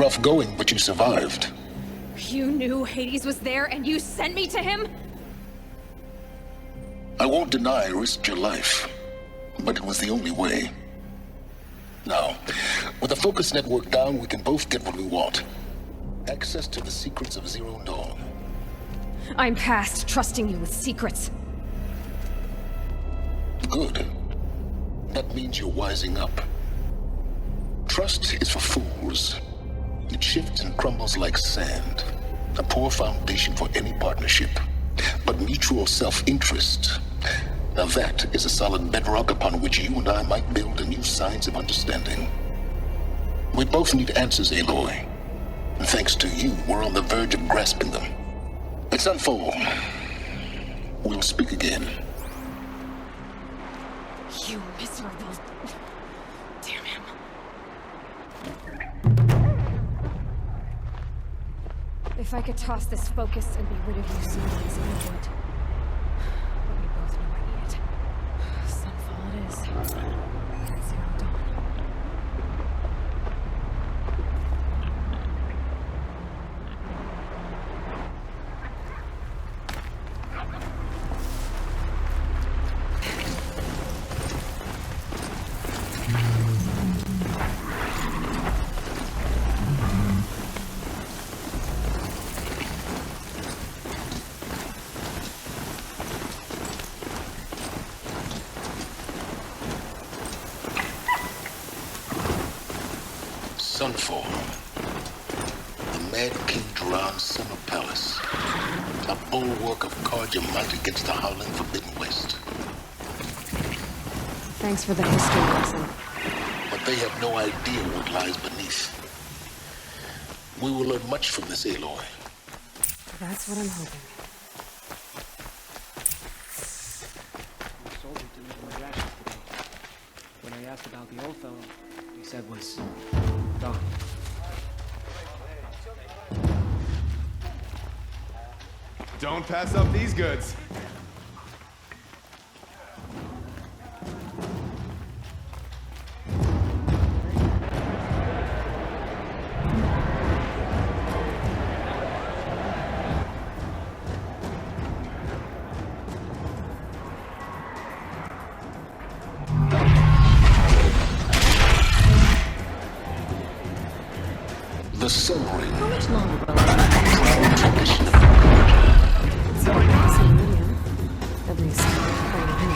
rough going, but you survived. You knew Hades was there and you sent me to him? I won't deny I risked your life, but it was the only way. Now, with the focus network down, we can both get what we want. Access to the secrets of Zero Dawn. I'm past trusting you with secrets. Good. That means you're wising up. Trust is for fools. It shifts and crumbles like sand. A poor foundation for any partnership. But mutual self-interest, now that is a solid bedrock upon which you and I might build a new science of understanding. We both need answers, Aloy. And thanks to you, we're on the verge of grasping them. Let's unfold. We'll speak again. You miserable... Damn him. If I could toss this focus and be rid of you soon as I would. But we both know I need it. Sunfall it is. Zero Dawn. Sunfall. The Mad King Duran's summer palace. A bulwark of Carja might against the howling Forbidden West. Thanks for the history lesson. But they have no idea what lies beneath. We will learn much from this, Aloy. That's what I'm hoping. The soldier delivered my rations today. When I asked about the old fellow, he said was gone. Don't pass up these goods. The Sun Ring. How much longer will Proud tradition of it's not passing medium. At least, according to me.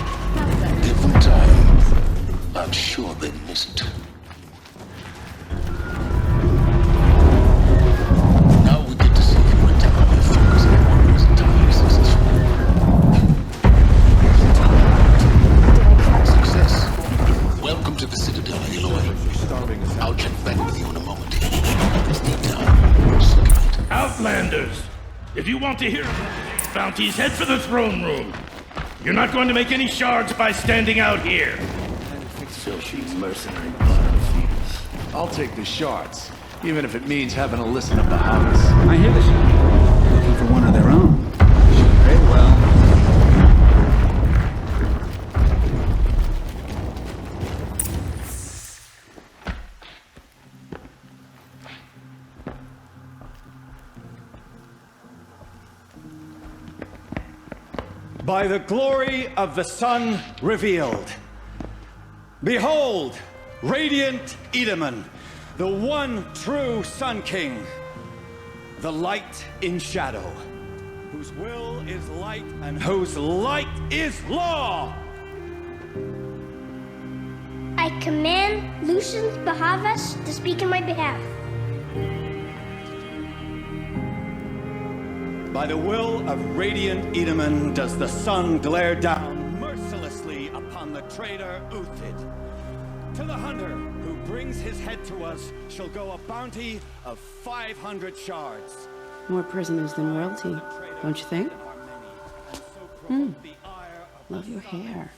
Give them time. I'm sure they miss it. Now we get to see if you attack on your focus and warriors entirely successful. Success. Welcome to the Citadel, Aloy. I'll check back with you in a moment. This deep down. Second. Outlanders! If you want to hear bounties, head for the throne room. You're not going to make any shards by standing out here. Filthy mercenary battlefields. I'll take the shards, even if it means having to listen up the house. I hear the shot. Looking for one of their own. Very well. By the glory of the sun revealed. Behold, radiant Edaman, the one true Sun King, the light in shadow, whose will is light and whose light is law. I command Lucius Bahavas to speak in my behalf. By the will of radiant Edaman does the sun glare down mercilessly upon the traitor Uthid. To the hunter who brings his head to us shall go a bounty of 500 shards. More prisoners than royalty, don't you think? Love your hair.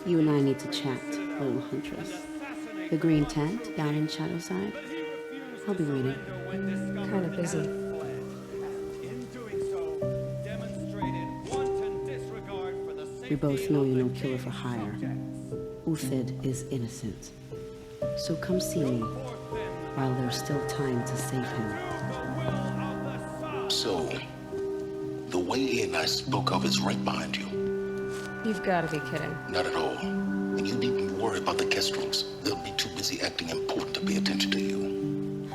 You and I need to chat, little huntress. The green tent down in Shadowside. I'll be waiting. Kind of busy. We both know you're no killer for hire. Uthid is innocent. So come see me, while there's still time to save him. So, the way in I spoke of is right behind you. You've got to be kidding. Not at all. And you needn't worry about the Kestrels. They'll be too busy acting important to pay attention to you.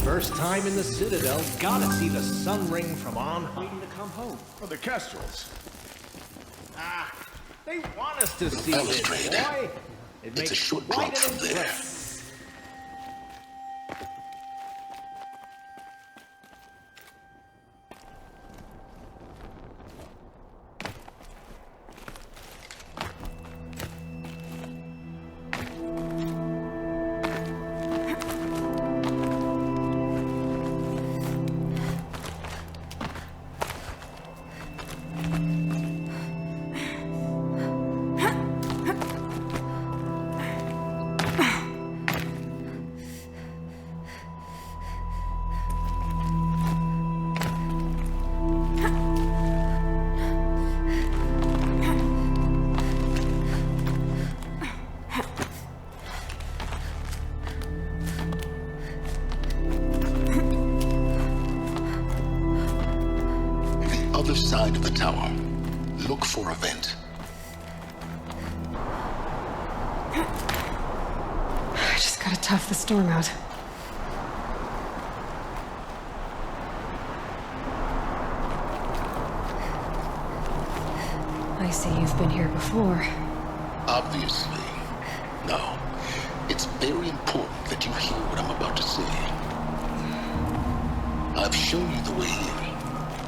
First time in the Citadel, gotta see the sun ring from on high. Waiting to come home. For the Kestrels. Ah, they want us to see this, Balustrade. boy. It's a short drop from there. Other side of the tower. Look for a vent. I just gotta tough the storm out. I see you've been here before. Obviously. Now, it's very important that you hear what I'm about to say. I've shown you the way in.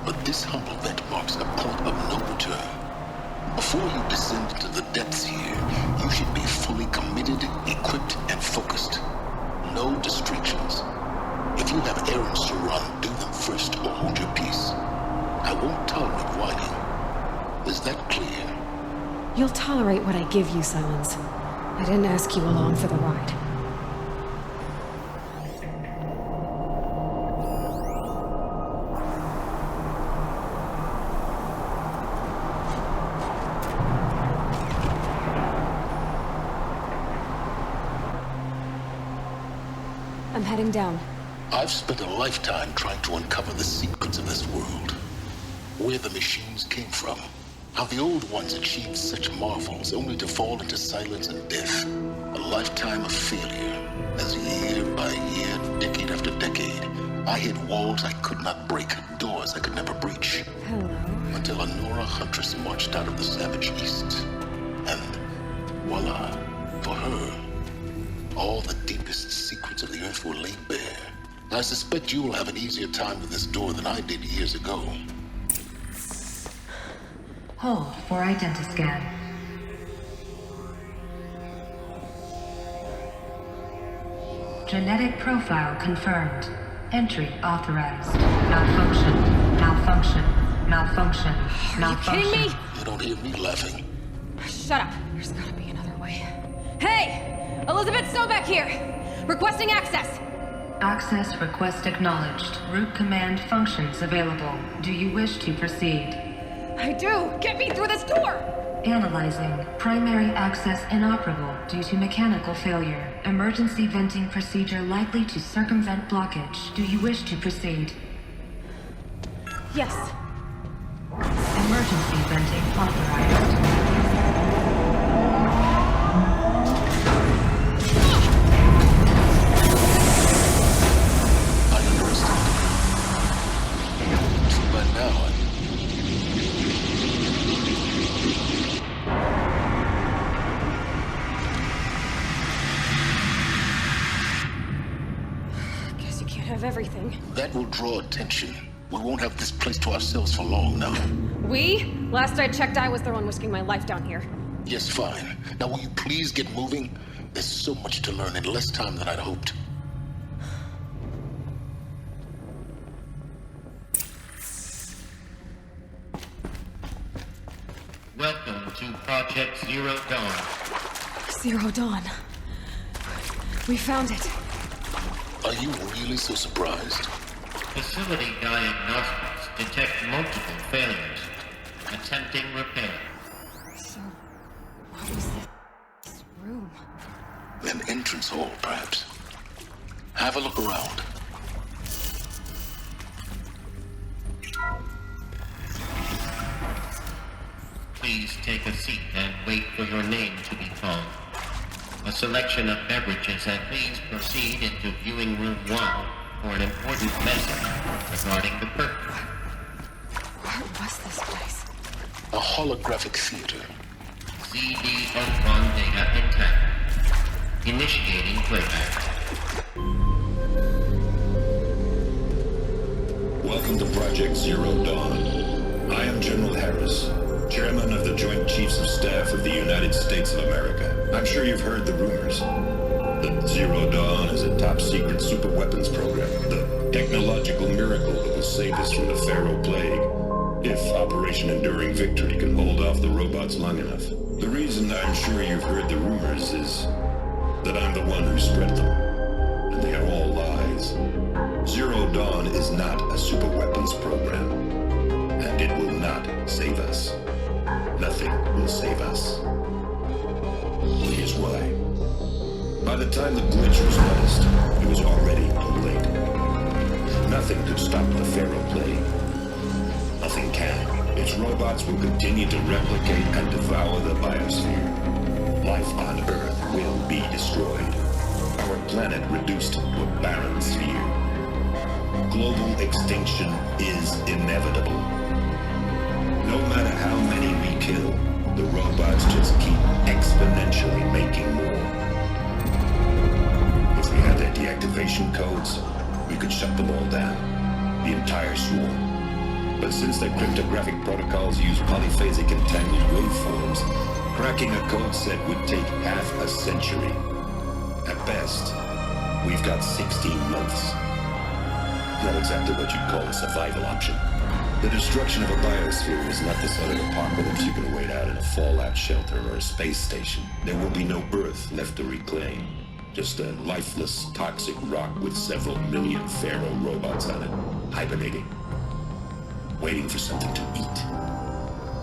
But this humble vent marks a point of no return. Before you descend into the depths here, you should be fully committed, equipped, and focused. No distractions. If you have errands to run, do them first or hold your peace. I won't tolerate whining. Is that clear? You'll tolerate what I give you, Silence. I didn't ask you along for the ride. I'm heading down. I've spent a lifetime trying to uncover the secrets of this world. Where the machines came from. How the old ones achieved such marvels only to fall into silence and death. A lifetime of failure. As year by year, decade after decade, I hit walls I could not break, doors I could never breach. Hello. Until a Nora huntress marched out of the savage east. And voila, for her, all the deepest secrets of the earth were laid bare. I suspect you will have an easier time with this door than I did years ago. Hold for identiscan. Genetic profile confirmed. Entry authorized. Malfunction. Malfunction. Malfunction. Malfunction. Are you kidding me? You don't hear me laughing. Shut up. There's gotta be another way. Hey! Elizabeth Sobek here! Requesting access! Access request acknowledged. Root command functions available. Do you wish to proceed? I do! Get me through this door! Analyzing. Primary access inoperable due to mechanical failure. Emergency venting procedure likely to circumvent blockage. Do you wish to proceed? Yes. Emergency venting authorized. I underestimated you. Too bad now. Guess you can't have everything. That will draw attention. We won't have this place to ourselves for long now. We? Last I checked, I was the one risking my life down here. Yes, fine. Now will you please get moving? There's so much to learn in less time than I'd hoped. Welcome to Project Zero Dawn. Zero Dawn. We found it. Are you really so surprised? Facility diagnostics detect multiple failures. Attempting repair. So, what was this room? An entrance entrance hall, perhaps. Have a look around. Please take a seat and wait for your name to be called. A selection of beverages, and please proceed into viewing room 1 for an important message regarding the perk. What was this place? A holographic theater. CD01 data intact. Initiating playback. Welcome to Project Zero Dawn. I am General Harris, Chairman of the Joint Chiefs of Staff of the United States of America. I'm sure you've heard the rumors that Zero Dawn is a top-secret superweapons program, the technological miracle that will save us from the Pharaoh Plague, if Operation Enduring Victory can hold off the robots long enough. The reason I'm sure you've heard the rumors is that I'm the one who spread them, and they are all lies. Zero Dawn is not a superweapons program, and it will not save us. Nothing will save us. Here's why. By the time the glitch was noticed, it was already too late. Nothing could stop the Pharaoh Plague. Nothing can. Its robots will continue to replicate and devour the biosphere. Life on Earth will be destroyed. Our planet reduced to a barren sphere. Global extinction is inevitable. No matter how many we kill, the robots just keep exponentially making more. If we had their deactivation codes, we could shut them all down, the entire swarm. But since their cryptographic protocols use polyphasic entangled waveforms, cracking a code set would take half a century. At best, we've got 16 months. Not exactly what you'd call a survival option. The destruction of a biosphere is not the sort of apocalypse you can wait out in a fallout shelter or a space station. There will be no Earth left to reclaim. Just a lifeless, toxic rock with several million Pharaoh robots on it, hibernating, waiting for something to eat.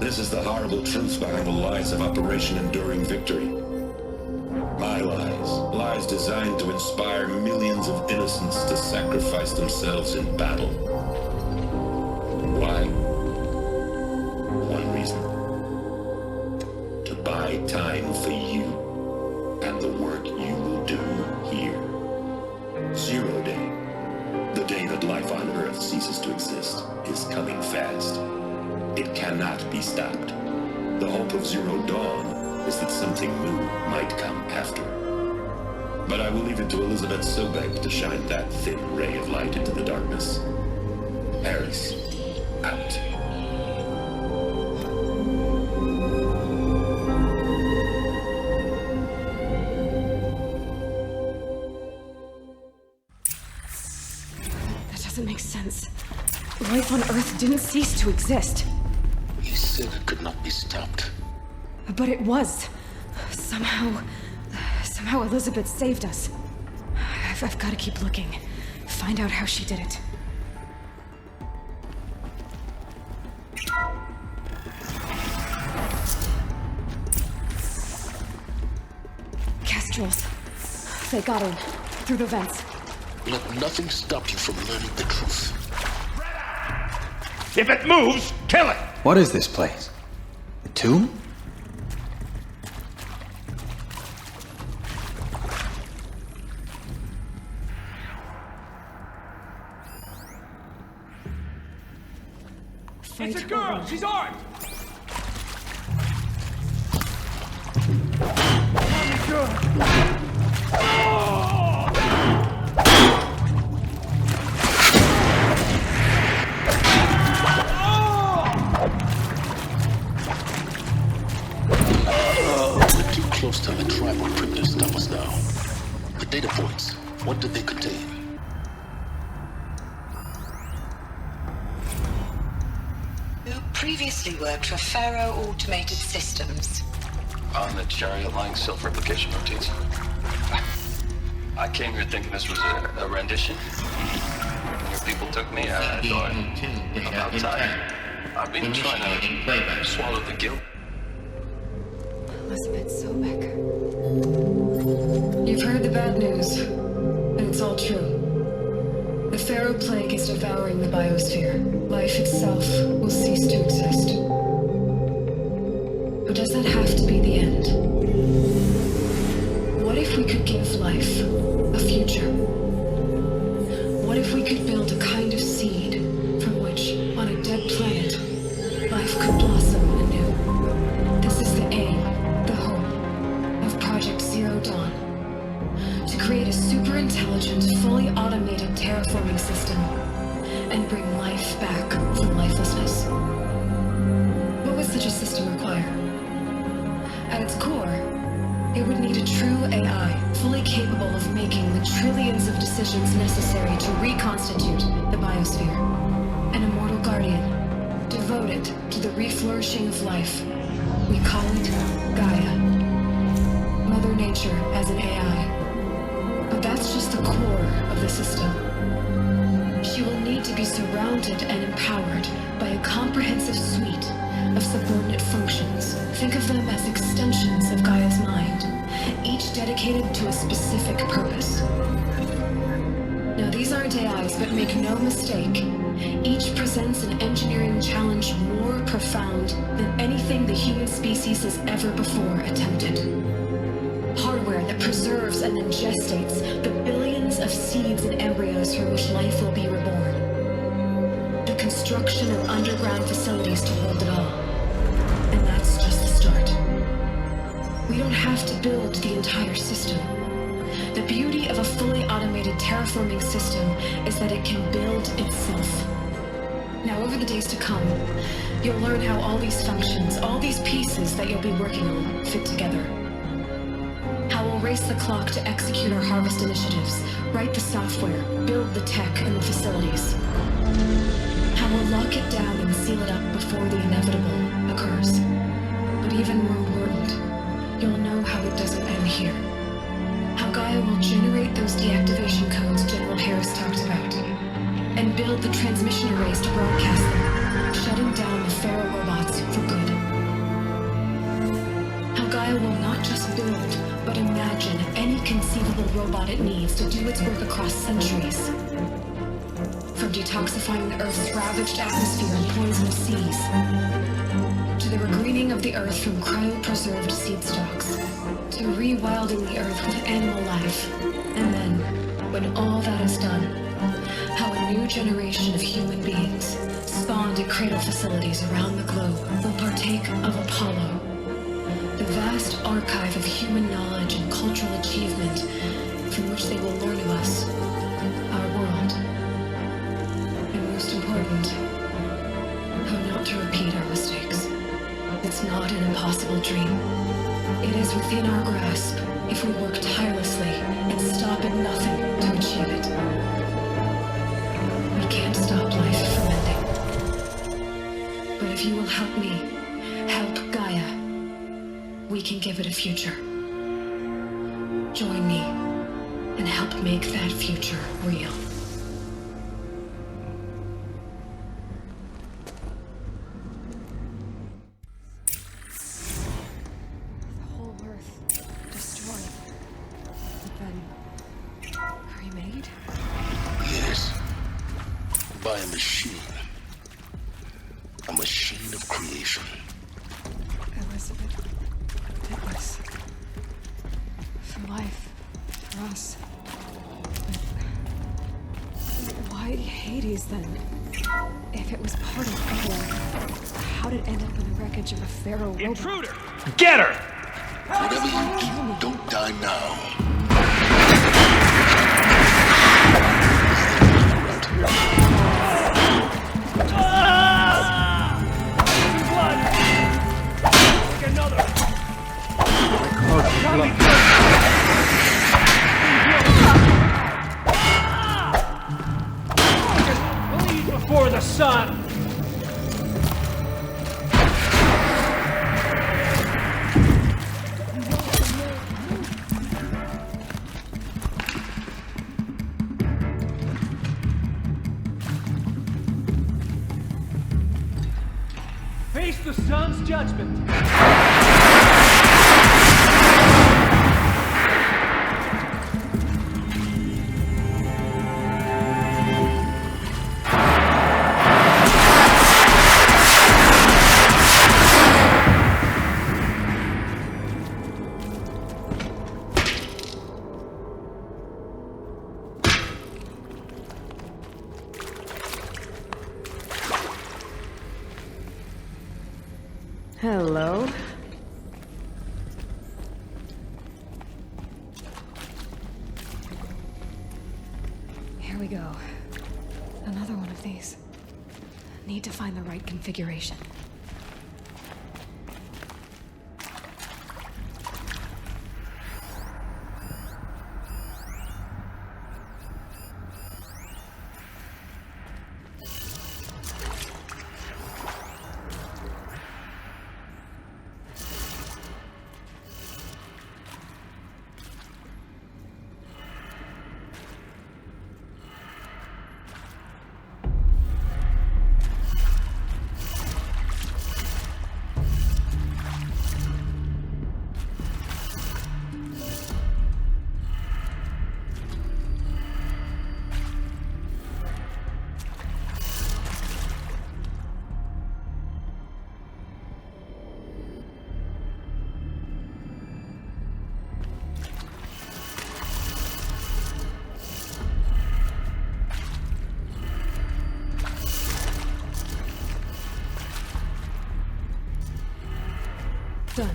This is the horrible truth behind the lies of Operation Enduring Victory. My lies. Lies designed to inspire millions of innocents to sacrifice themselves in battle. Why? One reason. To buy time for you and the work you will do here. Zero Day, the day that life on Earth ceases to exist, is coming fast. It cannot be stopped. The hope of Zero Dawn is that something new might come after. But I will leave it to Elizabeth Sobek to shine that thin ray of light into the darkness. Harris, out. That doesn't make sense. Life on Earth didn't cease to exist. He said it could not be stopped. But it was. Somehow Elizabeth saved us. I've got to keep looking. Find out how she did it. Kestrels. They got in. Through the vents. Let nothing stop you from learning the truth. If it moves, kill it! What is this place? A tomb? It's a girl! She's armed! We're too close to the tribal crypt to stop us now. The data points, what did they contain? Previously worked for Pharaoh Automated Systems. On the chariot line self-replication routines. I came here thinking this was a rendition. When your people took me, I thought, about time. I've been trying to swallow the guilt. Elizabeth Sobek. You've heard the bad news, and it's all true. The Pharaoh Plague is devouring the biosphere. Life itself will cease to exist. But does that have to be the end? What if we could give life a future? What if we could build a kind of seed from which, on a dead planet, life could blossom anew? This is the aim, the hope, of Project Zero Dawn. To create a super-intelligent, fully automated terraforming system and bring life back from lifelessness. What would such a system require? At its core, it would need a true AI, fully capable of making the trillions of decisions necessary to reconstitute the biosphere. An immortal guardian, devoted to the reflourishing of life. We call it Gaia. Mother Nature as an AI. But that's just the core of the system. She will need to be surrounded and empowered by a comprehensive suite of subordinate functions. Think of them as extensions of Gaia's mind, each dedicated to a specific purpose. Now, these aren't AIs, but make no mistake, each presents an engineering challenge more profound than anything the human species has ever before attempted. Hardware that preserves and then gestates the billions of seeds and embryos from which life will be reborn. The construction of underground facilities to hold it all. And that's just the start. We don't have to build the entire system. The beauty of a fully automated terraforming system is that it can build itself. Now, over the days to come, you'll learn how all these functions, all these pieces that you'll be working on, fit together. How we'll race the clock to execute our harvest initiatives, write the software, build the tech and the facilities. How we'll lock it down and seal it up before the inevitable occurs. But even more important, you'll know how it doesn't end here. How Gaia will generate those deactivation codes General Harris talked about, and build the transmission arrays to broadcast them, shutting down the Pharaoh robots for good. How Gaia will not just build, but imagine any conceivable robot it needs to do its work across centuries. From detoxifying the Earth's ravaged atmosphere and poisonous seas, to the regreening of the Earth from cryopreserved seed stalks, to rewilding the Earth with animal life. And then, when all that is done, how a new generation of human beings, spawned at cradle facilities around the globe, will partake of Apollo, the vast archive of human knowledge and cultural achievement from which they will learn of us, our world. And most important, how not to repeat our mistakes. It's not an impossible dream. It is within our grasp if we work tirelessly and stop at nothing to achieve it. We can't stop life from ending. But if you will help me, help Gaia, we can give it a future. Join me and help make that future real. By a machine. A machine of creation. Elizabeth, it was for life, for us. But why Hades then? If it was part of Gaia, how did it end up in the wreckage of a Pharaoh robot? Intruder! Get her! Whatever you do, don't die now. Bleed before the sun! Face the sun's judgment! Hello? Here we go. Another one of these. Need to find the right configuration. Done.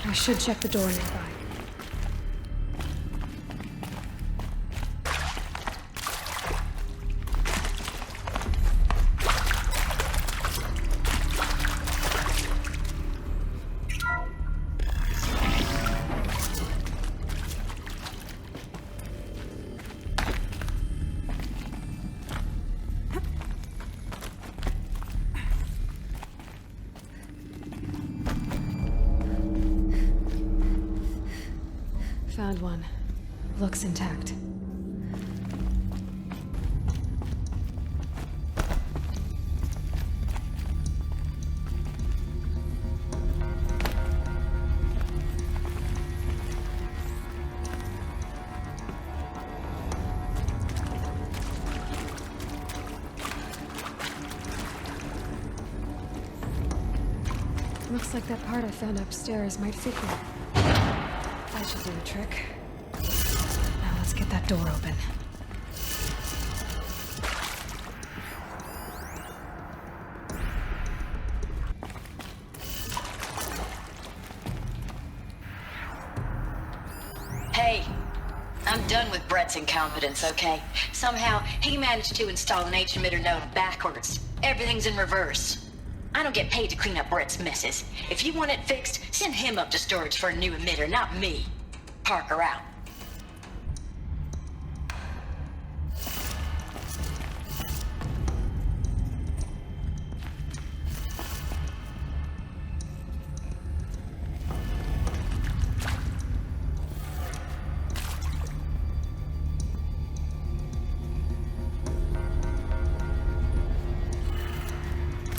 I should check the door nearby. Found one. Looks intact. Looks like that part I found upstairs might fit here. That should do the trick. Now let's get that door open. Hey, I'm done with Brett's incompetence, okay? Somehow, he managed to install an H-emitter node backwards. Everything's in reverse. I don't get paid to clean up Brett's messes. If you want it fixed, send him up to storage for a new emitter, not me. Parker out.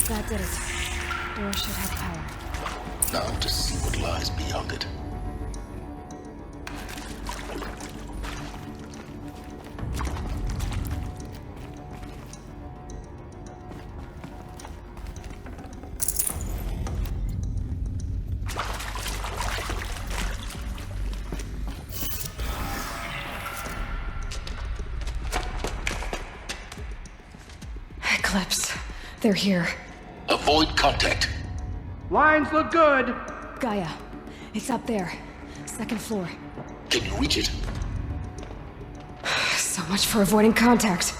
That did it. Door should have power. Now to see what lies beyond it. Eclipse. They're here. Avoid contact. Lines look good. Gaia. It's up there. Second floor. Can you reach it? So much for avoiding contact.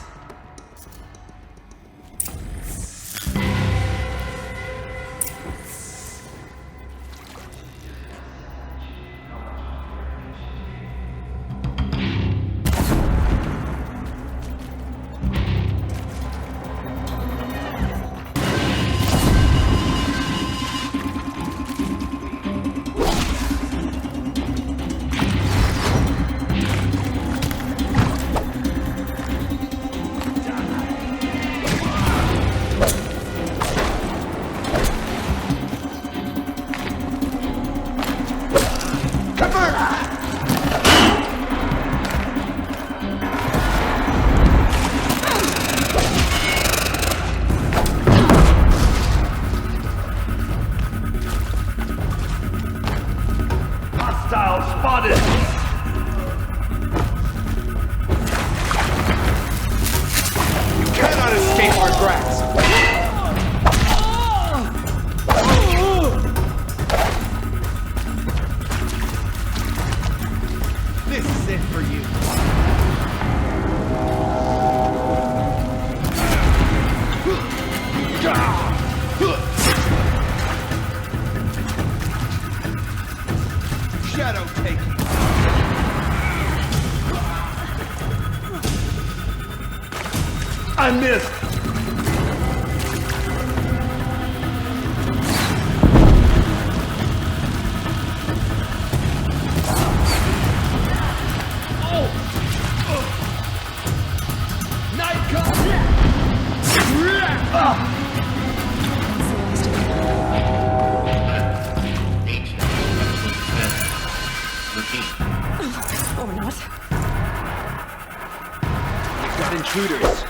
I missed! Or not. We've got intruders.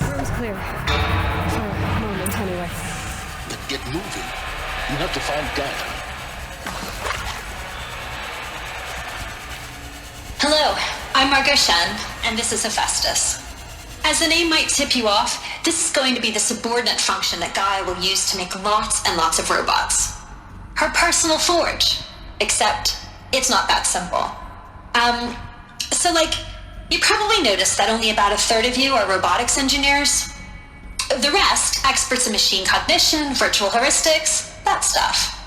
Room's clear. For a moment, anyway. Then get moving. You have to find Gaia. Hello, I'm Margot Shen, and this is Hephaestus. As the name might tip you off, this is going to be the subordinate function that Gaia will use to make lots and lots of robots. Her personal forge. Except, it's not that simple. You probably noticed that only about a third of you are robotics engineers. The rest, experts in machine cognition, virtual heuristics, that stuff.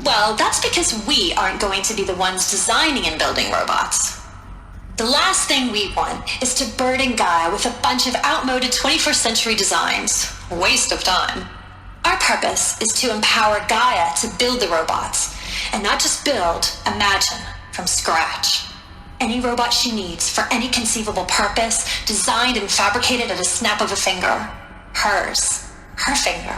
Well, that's because we aren't going to be the ones designing and building robots. The last thing we want is to burden Gaia with a bunch of outmoded 21st century designs. Waste of time. Our purpose is to empower Gaia to build the robots, and not just build, imagine, from scratch. Any robot she needs for any conceivable purpose, designed and fabricated at a snap of a finger. Hers. Her finger.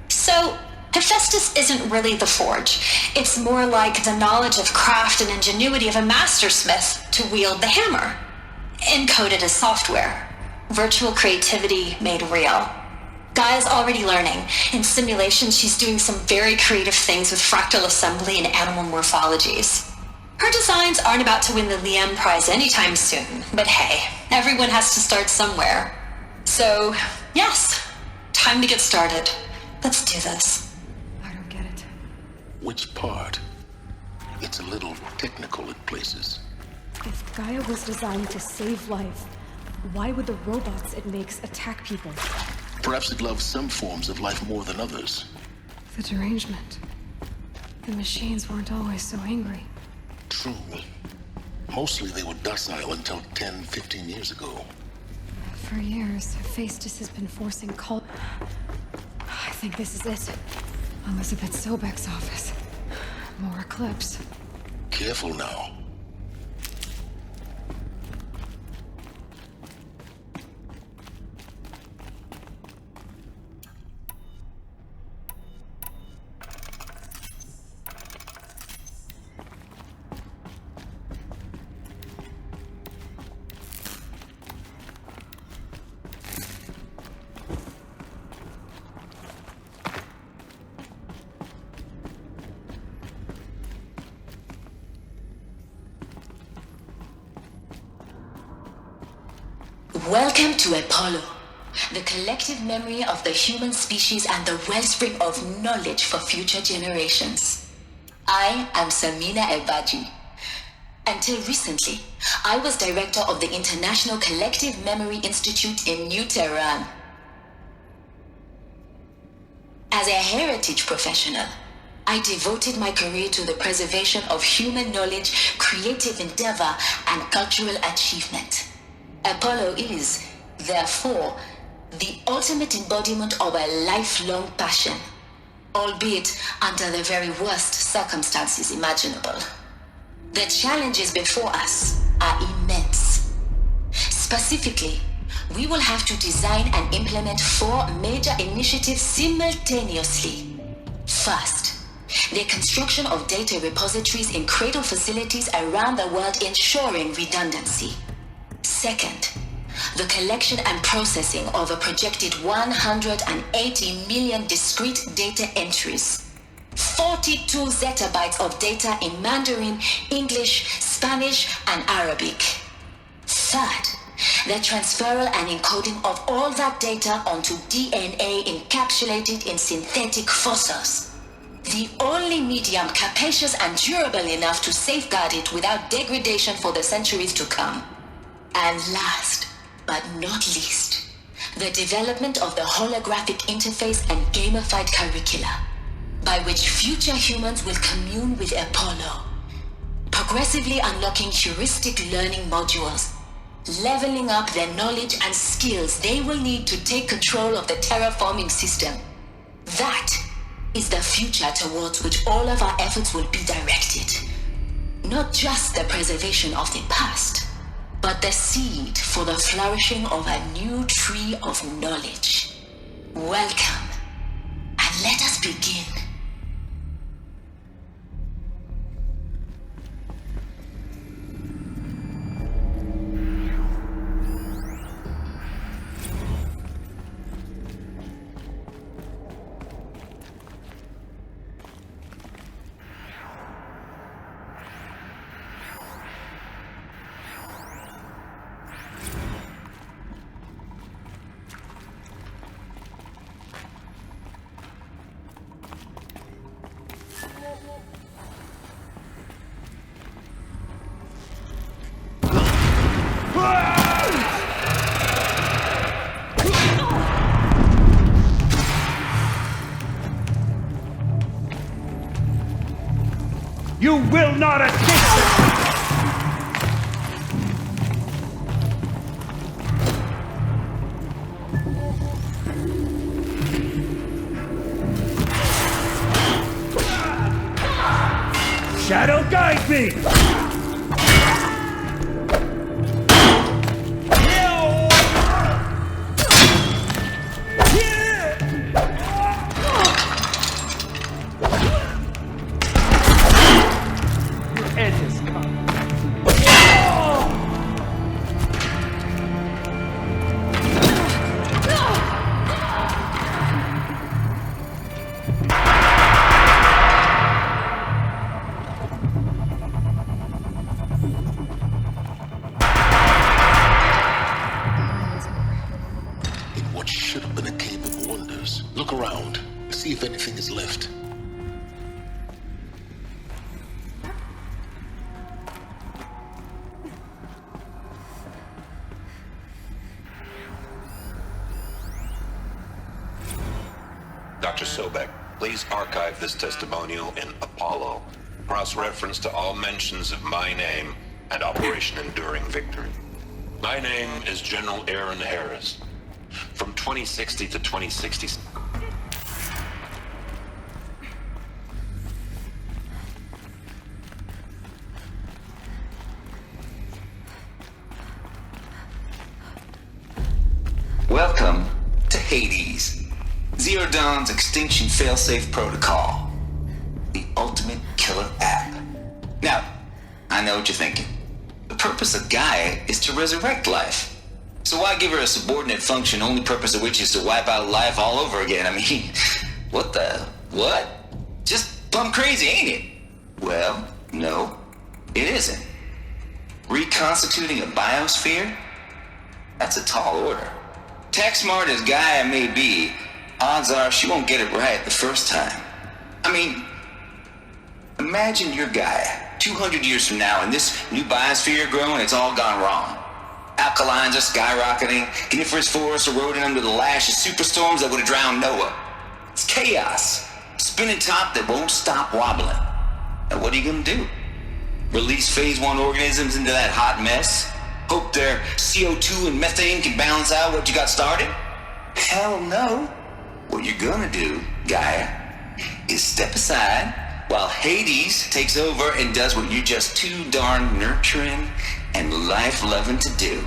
So, Hephaestus isn't really the forge. It's more like the knowledge of craft and ingenuity of a mastersmith to wield the hammer. Encoded as software. Virtual creativity made real. Gaia's already learning. In simulation, she's doing some very creative things with fractal assembly and animal morphologies. Her designs aren't about to win the Liam Prize anytime soon, but hey, everyone has to start somewhere. So, yes, time to get started. Let's do this. I don't get it. Which part? It's a little technical in places. If Gaia was designed to save life, why would the robots it makes attack people? Perhaps it loves some forms of life more than others. The derangement. The machines weren't always so angry. True. Mostly they were docile until 10, 15 years ago. For years, Hephaestus has been forcing cult... I think this is it. Elizabeth Sobek's office. More Eclipse. Careful now. Welcome to Apollo, the collective memory of the human species and the wellspring of knowledge for future generations. I am Samina Ebaji. Until recently, I was director of the International Collective Memory Institute in New Tehran. As a heritage professional, I devoted my career to the preservation of human knowledge, creative endeavor, and cultural achievement. Apollo is, therefore, the ultimate embodiment of a lifelong passion, albeit under the very worst circumstances imaginable. The challenges before us are immense. Specifically, we will have to design and implement 4 major initiatives simultaneously. First, the construction of data repositories in cradle facilities around the world ensuring redundancy. Second, the collection and processing of a projected 180 million discrete data entries. 42 zettabytes of data in Mandarin, English, Spanish, and Arabic. Third, the transferal and encoding of all that data onto DNA encapsulated in synthetic fossils. The only medium capacious and durable enough to safeguard it without degradation for the centuries to come. And last, but not least, the development of the holographic interface and gamified curricula, by which future humans will commune with Apollo, progressively unlocking heuristic learning modules, leveling up their knowledge and skills they will need to take control of the terraforming system. That is the future towards which all of our efforts will be directed. Not just the preservation of the past, but the seed for the flourishing of a new tree of knowledge. Welcome, and let us begin. You will not escape! Shadow guide me! See if anything is left. Dr. Sobek, please archive this testimonial in Apollo. Cross-reference to all mentions of my name and Operation Enduring Victory. My name is General Aaron Harris. From 2060 to 2060. Welcome to Hades, Zero Dawn's extinction failsafe protocol, the ultimate killer app. Now, I know what you're thinking. The purpose of Gaia is to resurrect life. So why give her a subordinate function, only purpose of which is to wipe out life all over again? I mean, what? Just plumb crazy, ain't it? Well, no, it isn't. Reconstituting a biosphere? That's a tall order. Tech smart as Gaia may be, odds are she won't get it right the first time. I mean, imagine you're Gaia, 200 years from now, and this new biosphere growing, it's all gone wrong. Alkalines are skyrocketing, coniferous forests eroding under the lash of superstorms that would have drowned Noah. It's chaos, spinning top that won't stop wobbling. Now what are you gonna do? Release phase 1 organisms into that hot mess? Hope their CO2 and methane can balance out what you got started? Hell no. What you're gonna do, Gaia, is step aside while Hades takes over and does what you're just too darn nurturing and life-loving to do,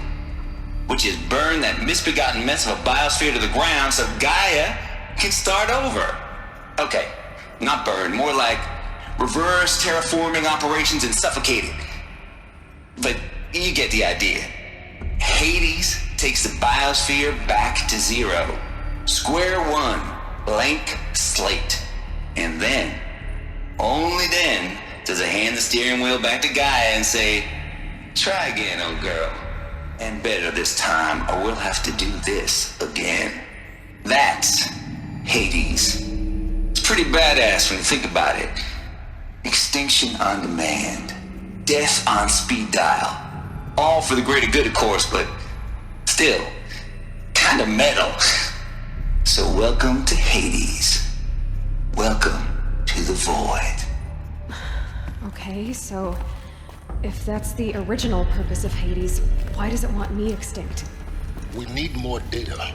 which is burn that misbegotten mess of a biosphere to the ground so Gaia can start over. Okay, Not burn, more like reverse terraforming operations and suffocating. But you get the idea. Hades takes the biosphere back to zero. Square one, blank slate. And then, only then, does it hand the steering wheel back to Gaia and say, try again, old girl. And better this time, or we'll have to do this again. That's Hades. It's pretty badass when you think about it. Extinction on demand. Death on speed dial. All for the greater good, of course, but still, kind of metal. So welcome to Hades. Welcome to the void. Okay, so if that's the original purpose of Hades, why does it want me extinct? We need more data.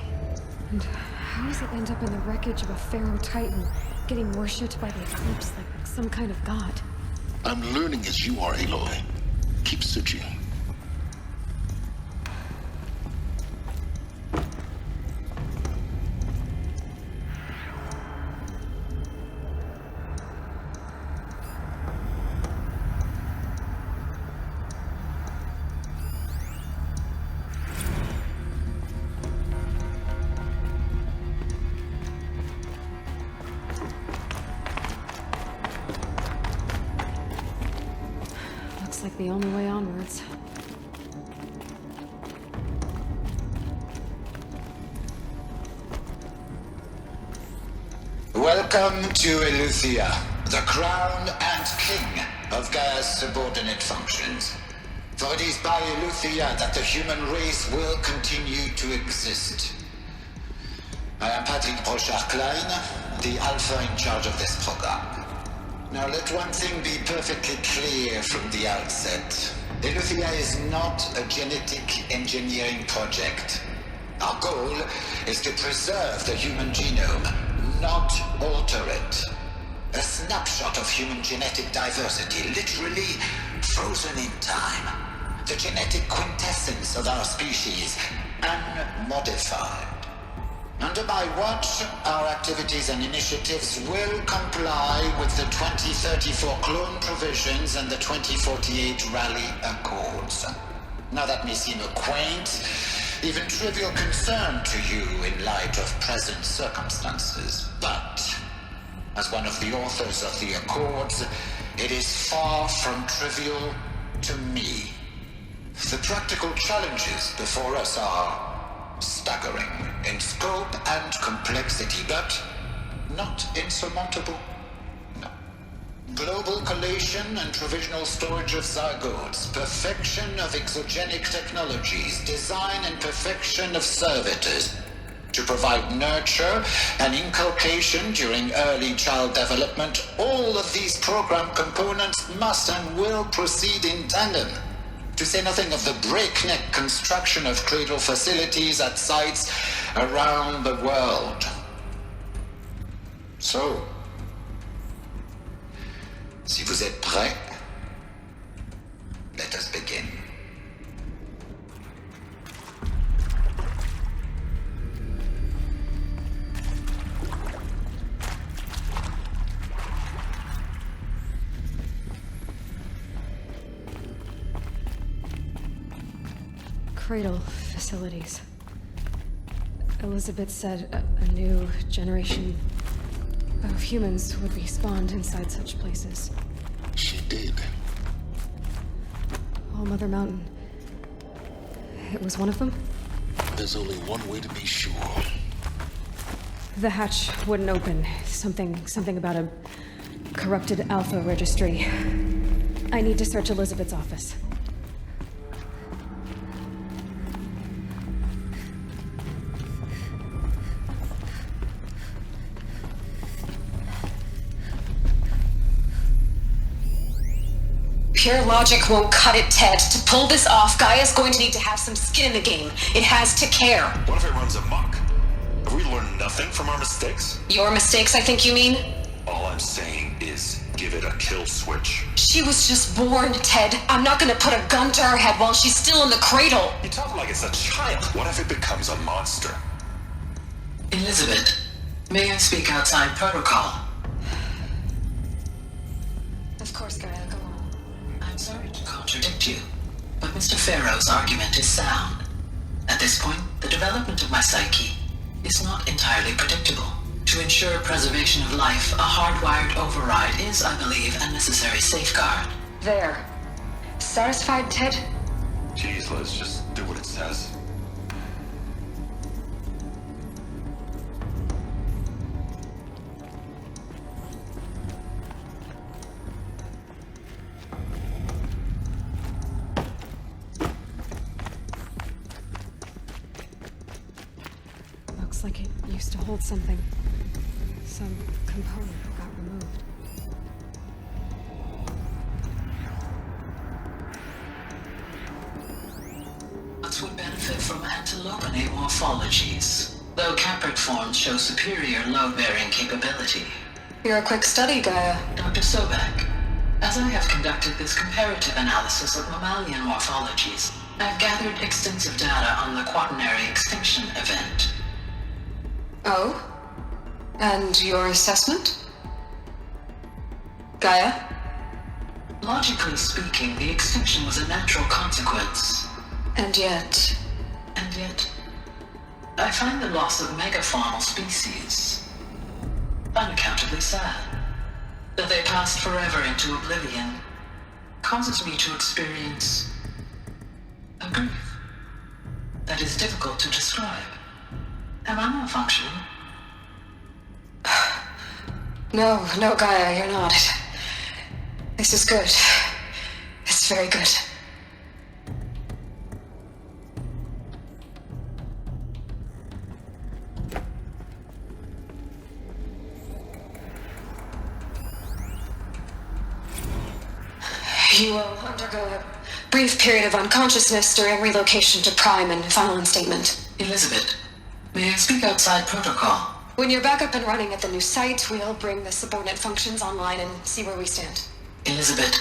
And how does it end up in the wreckage of a Pharaoh Titan, getting worshipped by the Eclipse like some kind of god? I'm learning as you are, Aloy. Keep searching. Like the only way onwards. Welcome to Eleuthia, the crown and king of Gaia's subordinate functions. For it is by Eleuthia that the human race will continue to exist. I am Patrick Brochard-Klein, the Alpha in charge of this program. Now let one thing be perfectly clear from the outset. Eleuthia is not a genetic engineering project. Our goal is to preserve the human genome, not alter it. A snapshot of human genetic diversity, literally frozen in time. The genetic quintessence of our species, unmodified. Under my watch, our activities and initiatives will comply with the 2034 clone provisions and the 2048 Rally Accords. Now that may seem a quaint, even trivial concern to you in light of present circumstances, but as one of the authors of the Accords, it is far from trivial to me. The practical challenges before us are staggering in scope and complexity, but not insurmountable. No. Global collation and provisional storage of zygotes, perfection of exogenic technologies, design and perfection of servitors to provide nurture and inculcation during early child development. All of these program components must and will proceed in tandem. To say nothing of the breakneck construction of cradle facilities at sites around the world. So, si vous êtes prêts, let us begin. Cradle facilities. Elizabeth said a new generation of humans would be spawned inside such places. She did. All Mother Mountain. It was one of them? There's only one way to be sure. The hatch wouldn't open. Something about a corrupted Alpha registry. I need to search Elizabeth's office. Pure logic won't cut it, Ted. To pull this off, Gaia's going to need to have some skin in the game. It has to care. What if it runs amok? Have we learned nothing from our mistakes? Your mistakes, I think you mean? All I'm saying is give it a kill switch. She was just born, Ted. I'm not gonna put a gun to her head while she's still in the cradle. You talk like it's a child. What if it becomes a monster? Elizabeth, may I speak outside protocol? Of course, Gaia, go on. I'm sorry to contradict you, but Mr. Farrow's argument is sound. At this point, the development of my psyche is not entirely predictable. To ensure preservation of life, a hardwired override is, I believe, a necessary safeguard. There. Satisfied, Ted? Jeez, let's just do what it says. Looks like it used to hold something. Some component got removed. Nuts would benefit from antilopenate morphologies, though caprid forms show superior load-bearing capability. You're a quick study, Gaia. Dr. Sobek, as I have conducted this comparative analysis of mammalian morphologies, I've gathered extensive data on the quaternary extinction event. Oh? And your assessment? Gaia? Logically speaking, the extinction was a natural consequence. And yet, I find the loss of megafaunal species unaccountably sad. That they passed forever into oblivion causes me to experience a grief that is difficult to describe. Am I not functioning? No, Gaia, you're not. This is good. It's very good. You will undergo a brief period of unconsciousness during relocation to Prime and final instatement. Elizabeth, may I speak outside protocol? When you're back up and running at the new site, we'll bring the subordinate functions online and see where we stand. Elizabeth,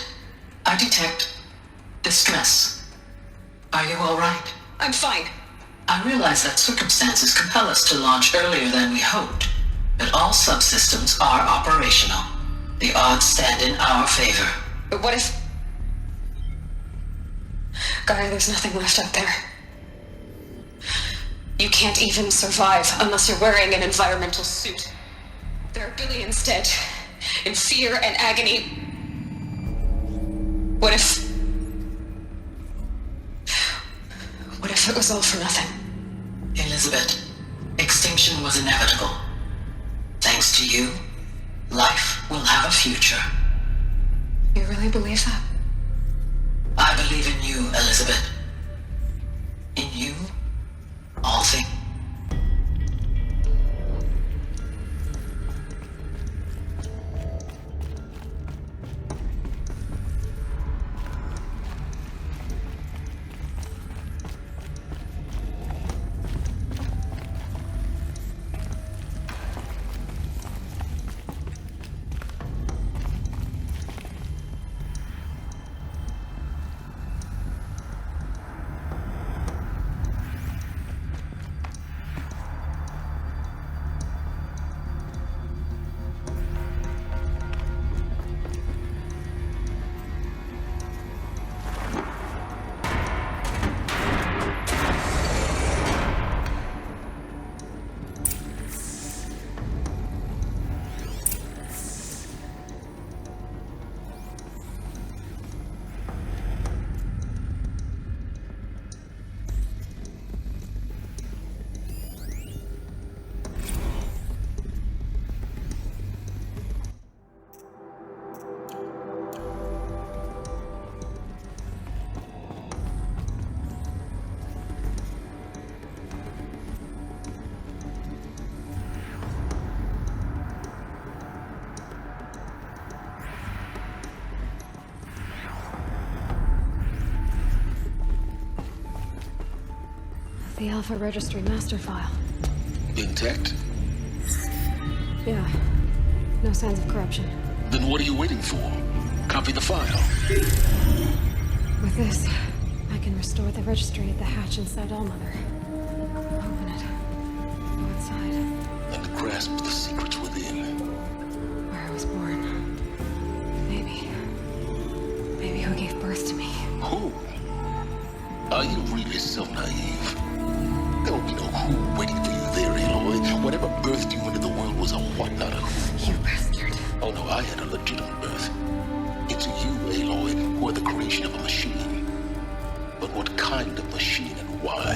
I detect distress. Are you all right? I'm fine. I realize that circumstances compel us to launch earlier than we hoped, but all subsystems are operational. The odds stand in our favor. But what if... Gaia, there's nothing left out there. You can't even survive unless you're wearing an environmental suit. There are billions dead, in fear and agony. What if it was all for nothing? Elizabeth, extinction was inevitable. Thanks to you, life will have a future. You really believe that? I believe in you, Elizabeth. In you, all things. The Alpha Registry master file. Intact? Yeah. No signs of corruption. Then what are you waiting for? Copy the file. With this, I can restore the registry at the hatch inside Allmother. Open it. Go inside. And grasp the secrets within. Where I was born. Maybe. Are you really so naive? There will be no who waiting for you there, Aloy. Whatever birthed you into the world was a what, not a who. You bastard. Oh no, I had a legitimate birth. It's you, Aloy, who are the creation of a machine. But what kind of machine and why?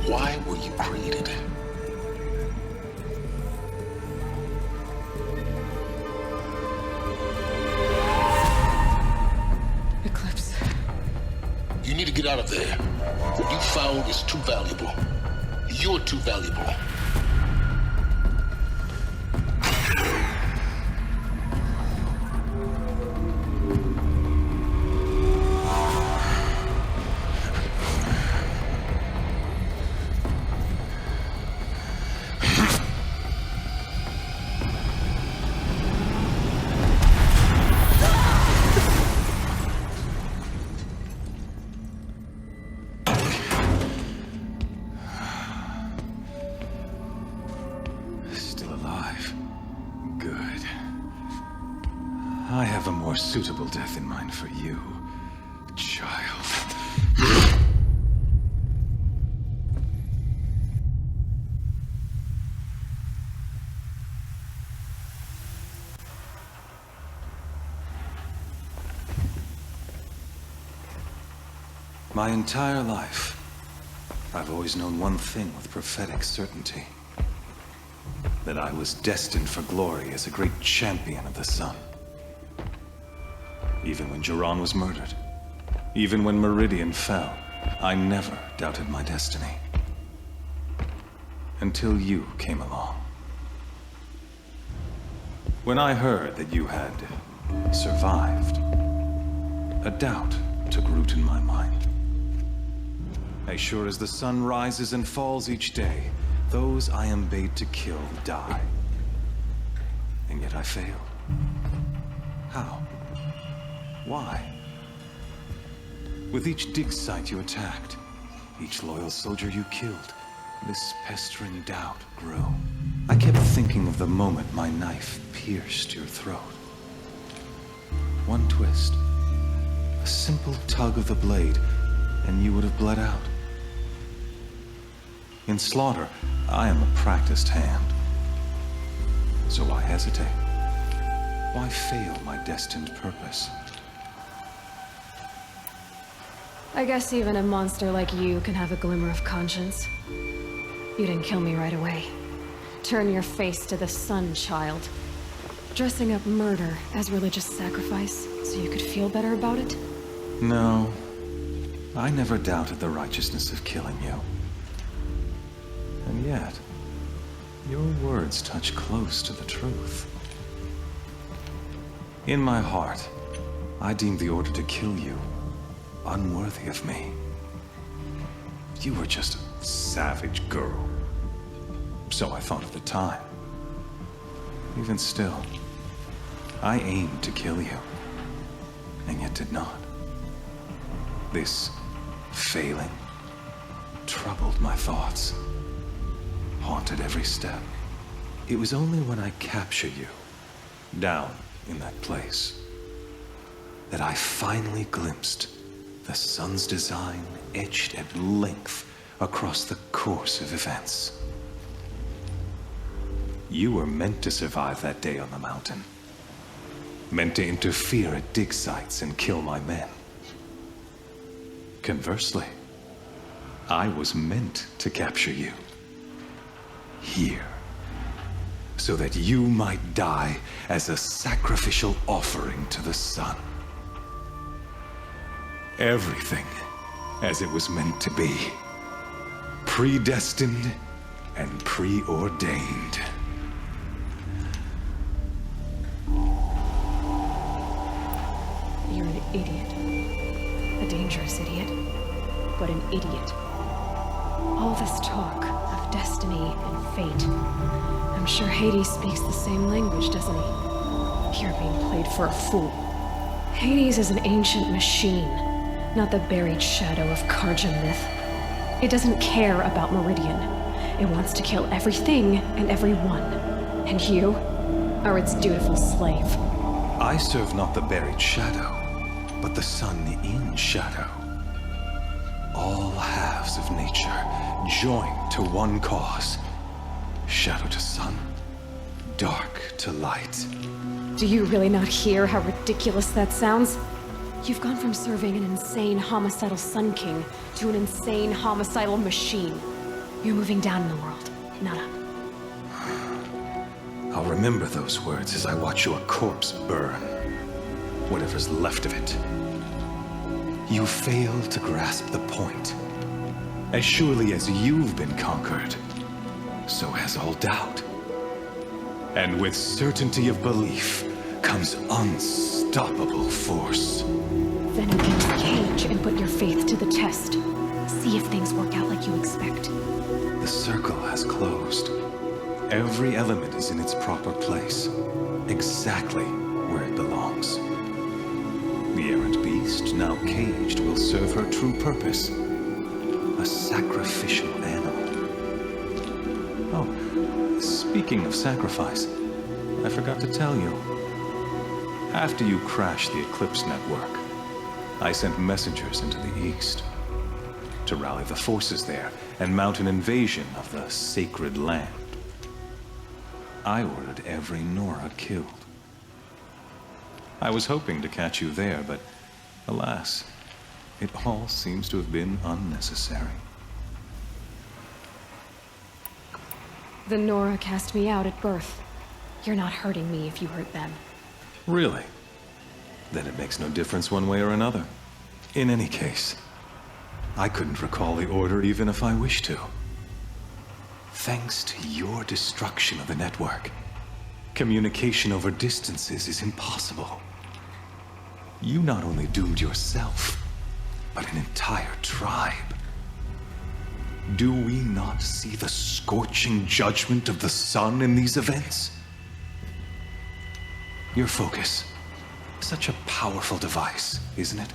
Why were you created? Eclipse. You need to get out of there. What you found is too valuable. You're too valuable. I have a more suitable death in mind for you, child. My entire life, I've always known one thing with prophetic certainty. That I was destined for glory as a great champion of the sun. Even when Jiran was murdered, even when Meridian fell, I never doubted my destiny. Until you came along. When I heard that you had survived, a doubt took root in my mind. As sure as the sun rises and falls each day, those I am bade to kill die. And yet I failed. How? Why? With each dig site you attacked, each loyal soldier you killed, this pestering doubt grew. I kept thinking of the moment my knife pierced your throat. One twist, a simple tug of the blade, and you would have bled out. In slaughter, I am a practiced hand. So why hesitate? Why fail my destined purpose? I guess even a monster like you can have a glimmer of conscience. You didn't kill me right away. Turn your face to the sun, child. Dressing up murder as religious sacrifice so you could feel better about it? No. I never doubted the righteousness of killing you. And yet, your words touch close to the truth. In my heart, I deemed the order to kill you unworthy of me. You were just a savage girl. So I thought at the time. Even still, I aimed to kill you, and yet did not. This failing troubled my thoughts, haunted every step. It was only when I captured you, down in that place, that I finally glimpsed the sun's design etched at length across the course of events. You were meant to survive that day on the mountain. Meant to interfere at dig sites and kill my men. Conversely, I was meant to capture you. Here. So that you might die as a sacrificial offering to the sun. Everything as it was meant to be. Predestined and preordained. You're an idiot. A dangerous idiot. But an idiot. All this talk of destiny and fate. I'm sure Hades speaks the same language, doesn't he? You're being played for a fool. Hades is an ancient machine, not the buried shadow of Karja myth. It doesn't care about Meridian. It wants to kill everything and everyone. And you are its dutiful slave. I serve not the buried shadow, but the sun in shadow. All halves of nature joined to one cause. Shadow to sun, dark to light. Do you really not hear how ridiculous that sounds? You've gone from serving an insane homicidal Sun King to an insane homicidal machine. You're moving down in the world, not up. I'll remember those words as I watch your corpse burn. Whatever's left of it. You fail to grasp the point. As surely as you've been conquered, so has all doubt. And with certainty of belief comes unstoppable force. Then open the cage and put your faith to the test. See if things work out like you expect. The circle has closed. Every element is in its proper place, exactly where it belongs. The errant beast, now caged, will serve her true purpose. A sacrificial animal. Oh, speaking of sacrifice, I forgot to tell you. After you crashed the Eclipse network, I sent messengers into the east to rally the forces there and mount an invasion of the sacred land. I ordered every Nora killed. I was hoping to catch you there, but alas, it all seems to have been unnecessary. The Nora cast me out at birth. You're not hurting me if you hurt them. Really? Then it makes no difference one way or another. In any case, I couldn't recall the order even if I wished to. Thanks to your destruction of the network, communication over distances is impossible. You not only doomed yourself, but an entire tribe. Do we not see the scorching judgment of the sun in these events? Your focus, such a powerful device, isn't it?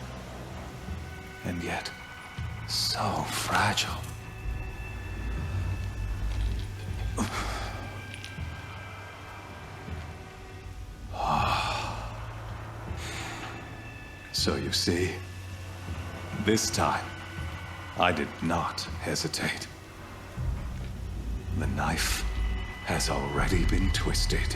And yet, so fragile. So you see, this time, I did not hesitate. The knife has already been twisted.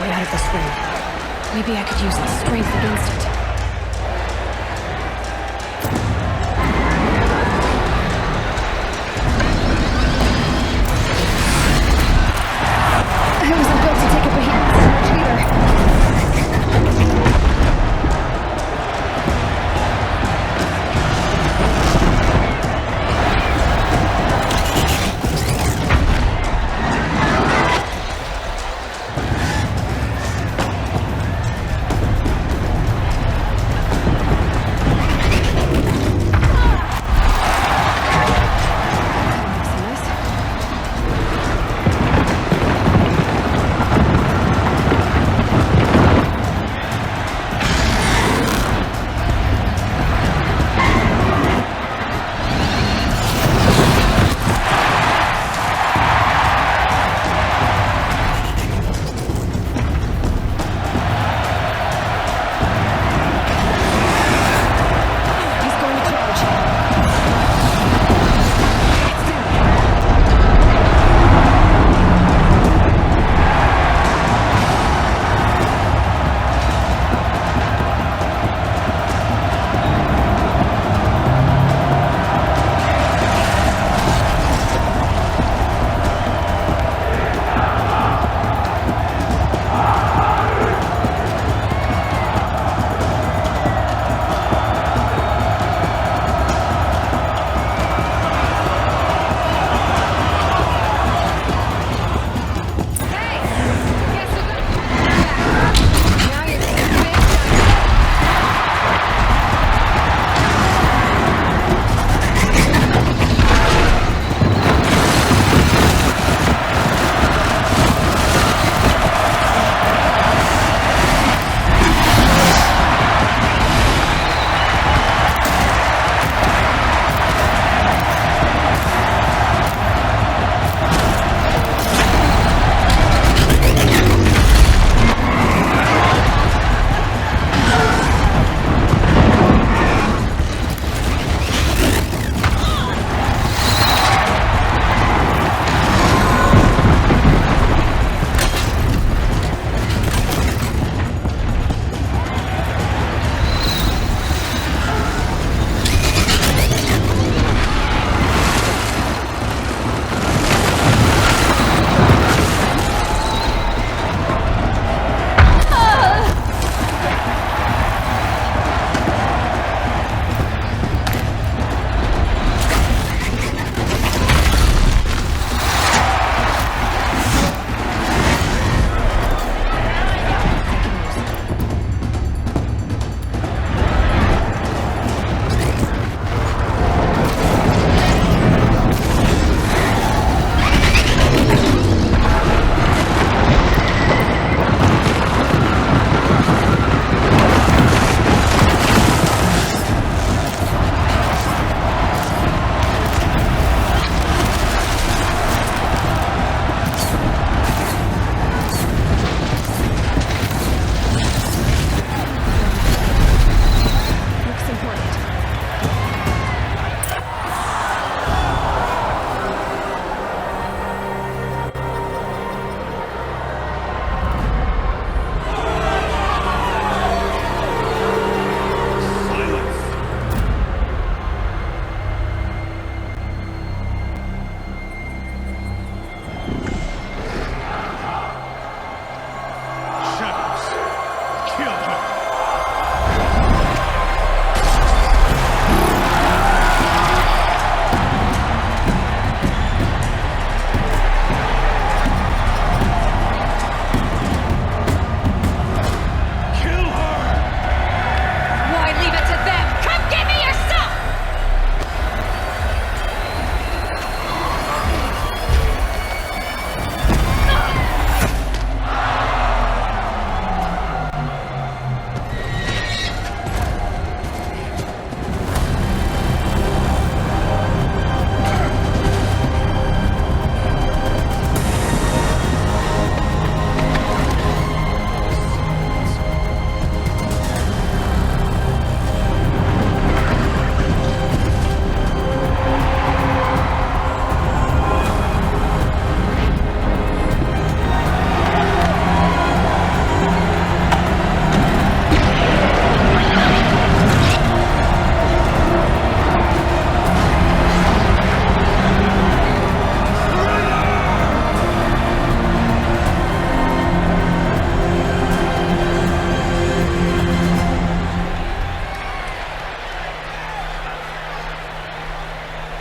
way out of this ring. Maybe I could use its strength against it.